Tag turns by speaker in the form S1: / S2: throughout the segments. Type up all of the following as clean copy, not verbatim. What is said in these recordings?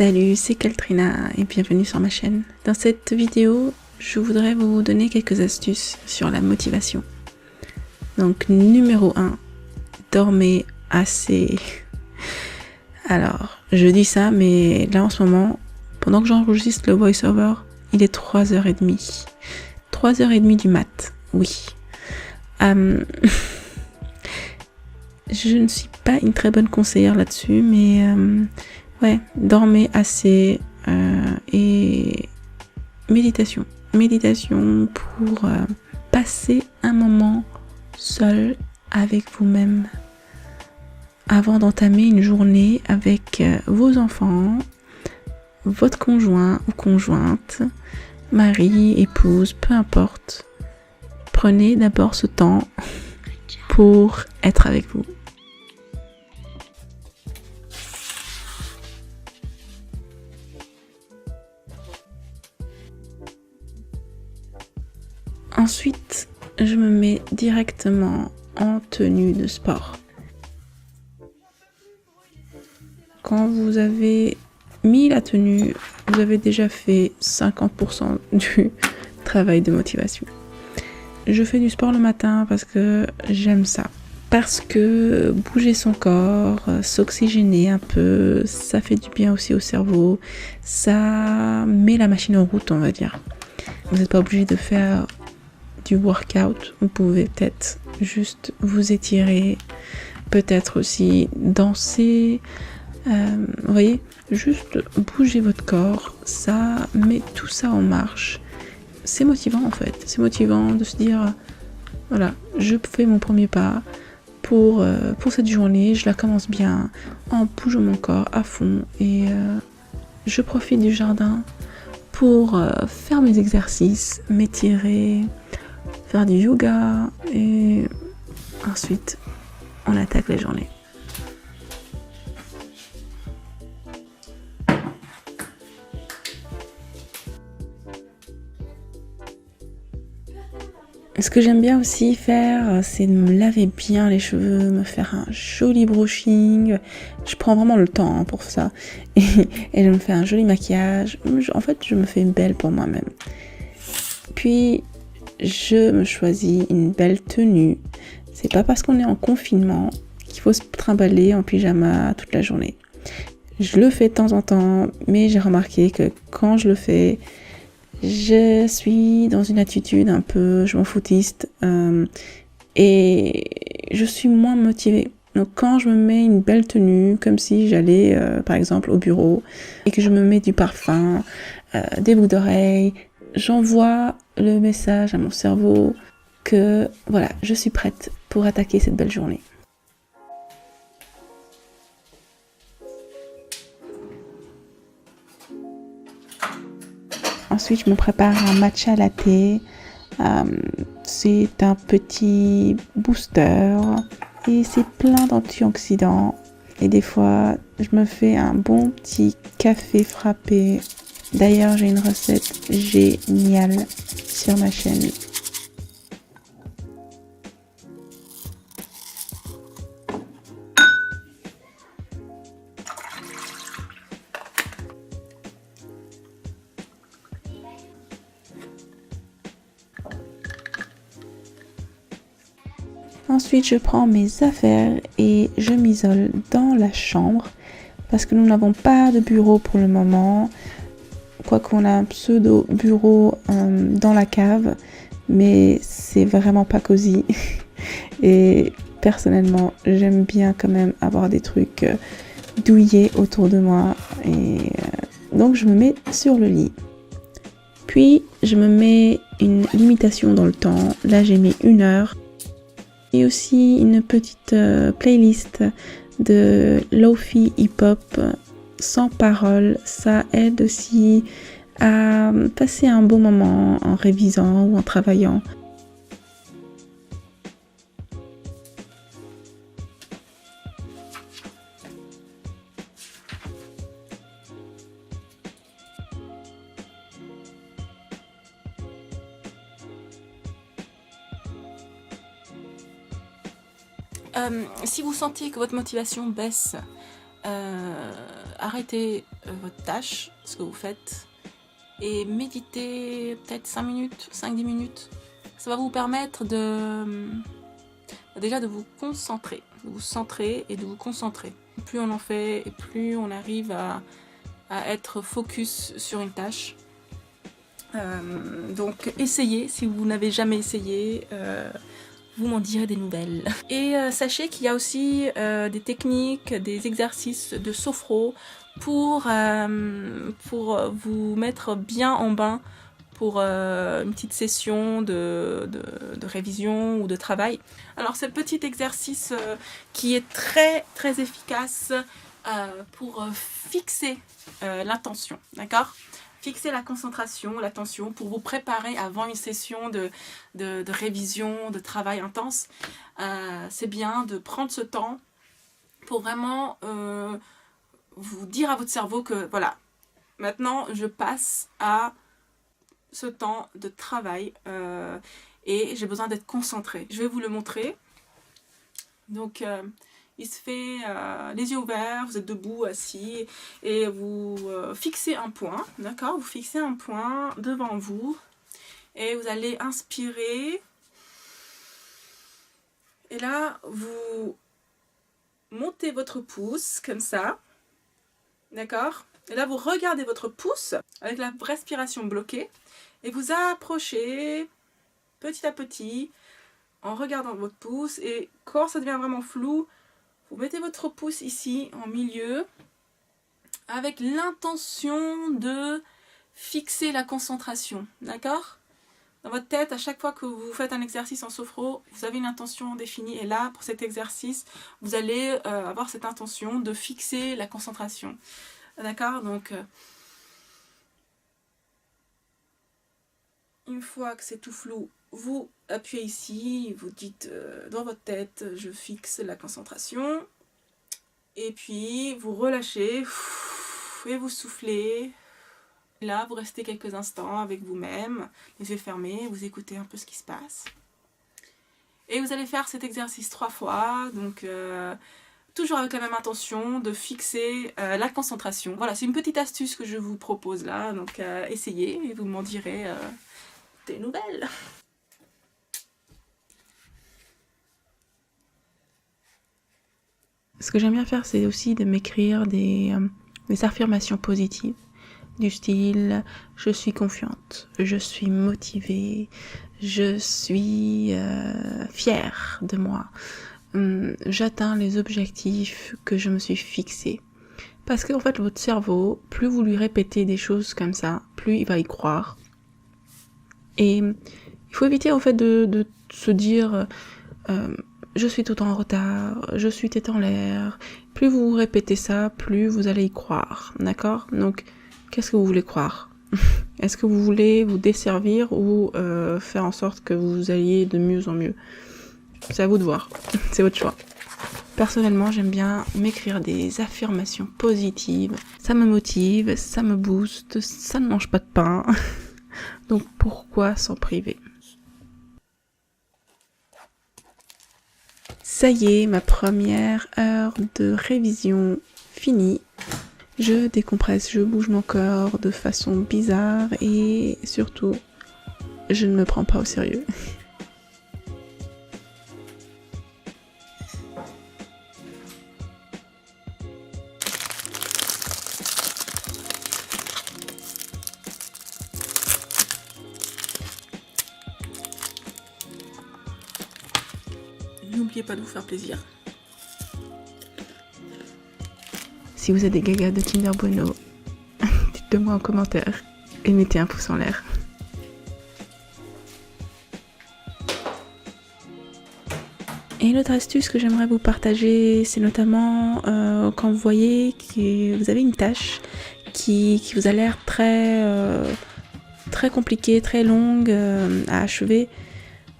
S1: Salut, c'est Kaltrina et bienvenue sur ma chaîne. Dans cette vidéo, je voudrais vous donner quelques astuces sur la motivation. Donc numéro 1, dormez assez. Alors, je dis ça, mais là en ce moment, pendant que j'enregistre le voice-over, il est 3h30. 3h30 du mat, oui. Je ne suis pas une très bonne conseillère là-dessus, mais ouais, dormez assez et méditation. Méditation pour passer un moment seul avec vous-même avant d'entamer une journée avec vos enfants, votre conjoint ou conjointe, mari, épouse, peu importe. Prenez d'abord ce temps pour être avec vous. Ensuite, je me mets directement en tenue de sport. Quand vous avez mis la tenue, vous avez déjà fait 50% du travail de motivation. Je fais du sport le matin parce que j'aime ça. Parce que bouger son corps, s'oxygéner un peu, ça fait du bien aussi au cerveau. Ça met la machine en route, on va dire. Vous n'êtes pas obligé de faire du workout. Vous pouvez peut-être juste vous étirer, peut-être aussi danser. Vous voyez, juste bouger votre corps, ça met tout ça en marche. C'est motivant en fait. C'est motivant de se dire, voilà, je fais mon premier pas pour cette journée. Je la commence bien en bougeant mon corps à fond et je profite du jardin pour faire mes exercices, m'étirer, faire du yoga et ensuite on attaque la journée. Ce que j'aime bien aussi faire, c'est de me laver bien les cheveux, me faire un joli brushing. Je prends vraiment le temps pour ça. Et je me fais un joli maquillage. En fait, je me fais belle pour moi-même. Puis, je me choisis une belle tenue. C'est pas parce qu'on est en confinement qu'il faut se trimballer en pyjama toute la journée. Je le fais de temps en temps, mais j'ai remarqué que quand je le fais, je suis dans une attitude un peu je m'en foutiste et je suis moins motivée. Donc quand je me mets une belle tenue, comme si j'allais par exemple au bureau et que je me mets du parfum, des boucles d'oreilles, j'envoie le message à mon cerveau que voilà, je suis prête pour attaquer cette belle journée. Ensuite, je me prépare un matcha latte. C'est un petit booster et c'est plein d'antioxydants. Et des fois, je me fais un bon petit café frappé. D'ailleurs, j'ai une recette géniale sur ma chaîne. Ensuite, je prends mes affaires et je m'isole dans la chambre parce que nous n'avons pas de bureau pour le moment. Quoiqu'on a un pseudo bureau dans la cave, mais c'est vraiment pas cosy. Et personnellement, j'aime bien quand même avoir des trucs douillés autour de moi. Et donc, je me mets sur le lit. Puis, je me mets une limitation dans le temps. Là, j'ai mis 1 heure. Et aussi une petite playlist de Lo-fi hip-hop sans paroles. Ça aide aussi à passer un bon moment en révisant ou en travaillant. Si vous sentez que votre motivation baisse arrêtez votre tâche, ce que vous faites, et méditez peut-être 5 minutes, 5-10 minutes. Ça va vous permettre déjà de vous concentrer, de vous centrer et de vous concentrer. Plus on en fait et plus on arrive à être focus sur une tâche. Donc essayez, si vous n'avez jamais essayé, vous m'en direz des nouvelles. Et sachez qu'il y a aussi des techniques, des exercices de sophro pour vous mettre bien en bain pour une petite session de révision ou de travail. Alors ce petit exercice qui est très très efficace pour fixer l'attention, d'accord ? Fixer la concentration, l'attention pour vous préparer avant une session de révision, de travail intense. C'est bien de prendre ce temps pour vraiment vous dire à votre cerveau que voilà, maintenant je passe à ce temps de travail et j'ai besoin d'être concentrée. Je vais vous le montrer. Donc il se fait les yeux ouverts, vous êtes debout, assis, et vous fixez un point, d'accord ? Vous fixez un point devant vous, et vous allez inspirer. Et là, vous montez votre pouce, comme ça, d'accord ? Et là, vous regardez votre pouce, avec la respiration bloquée, et vous approchez, petit à petit, en regardant votre pouce, et quand ça devient vraiment flou, vous mettez votre pouce ici, en milieu, avec l'intention de fixer la concentration, d'accord ? Dans votre tête, à chaque fois que vous faites un exercice en sophro, vous avez une intention définie, et là, pour cet exercice, vous allez avoir cette intention de fixer la concentration, d'accord ? Donc, une fois que c'est tout flou, vous appuyez ici, vous dites dans votre tête, je fixe la concentration. Et puis, vous relâchez et vous soufflez. Là, vous restez quelques instants avec vous-même, les yeux fermés, vous écoutez un peu ce qui se passe. Et vous allez faire cet exercice 3 fois, donc toujours avec la même intention de fixer la concentration. Voilà, c'est une petite astuce que je vous propose là, donc essayez et vous m'en direz des nouvelles. Ce que j'aime bien faire, c'est aussi de m'écrire des affirmations positives, du style « je suis confiante »,« je suis motivée »,« je suis fière de moi »,« j'atteins les objectifs que je me suis fixés ». Parce qu'en fait, votre cerveau, plus vous lui répétez des choses comme ça, plus il va y croire. Et il faut éviter en fait de se dire je suis tout le temps en retard, je suis tête en l'air. Plus vous répétez ça, plus vous allez y croire, d'accord ? Donc, qu'est-ce que vous voulez croire ? Est-ce que vous voulez vous desservir ou faire en sorte que vous alliez de mieux en mieux ? C'est à vous de voir, c'est votre choix. Personnellement, j'aime bien m'écrire des affirmations positives. Ça me motive, ça me booste, ça ne mange pas de pain. Donc pourquoi s'en priver ? Ça y est, ma première heure de révision finie. Je décompresse, je bouge mon corps de façon bizarre et surtout, je ne me prends pas au sérieux. N'oubliez pas de vous faire plaisir. Si vous êtes des gagas de Kinder Bueno, dites-le moi en commentaire et mettez un pouce en l'air. Et l'autre astuce que j'aimerais vous partager, c'est notamment quand vous voyez que vous avez une tâche qui vous a l'air très compliquée, très longue à achever.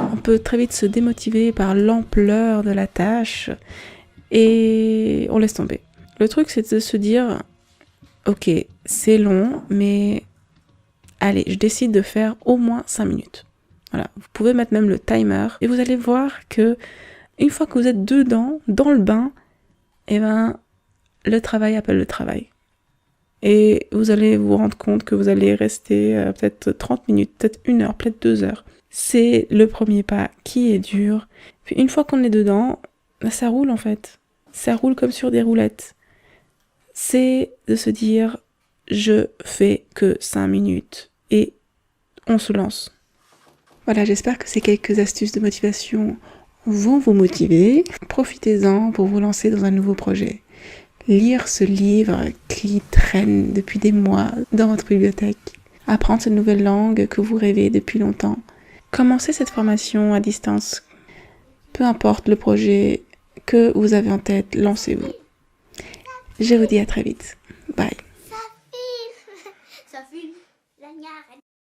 S1: On peut très vite se démotiver par l'ampleur de la tâche et on laisse tomber. Le truc, c'est de se dire, ok, c'est long, mais allez, je décide de faire au moins 5 minutes. Voilà, vous pouvez mettre même le timer et vous allez voir que une fois que vous êtes dedans, dans le bain, eh ben, le travail appelle le travail. Et vous allez vous rendre compte que vous allez rester peut-être 30 minutes, peut-être 1 heure, peut-être 2 heures. C'est le premier pas qui est dur. Puis une fois qu'on est dedans, ça roule en fait. Ça roule comme sur des roulettes. C'est de se dire, je fais que 5 minutes et on se lance. Voilà, j'espère que ces quelques astuces de motivation vont vous motiver. Profitez-en pour vous lancer dans un nouveau projet. Lire ce livre qui traîne depuis des mois dans votre bibliothèque. Apprendre cette nouvelle langue que vous rêvez depuis longtemps. Commencez cette formation à distance. Peu importe le projet que vous avez en tête, lancez-vous. Je vous dis à très vite. Bye.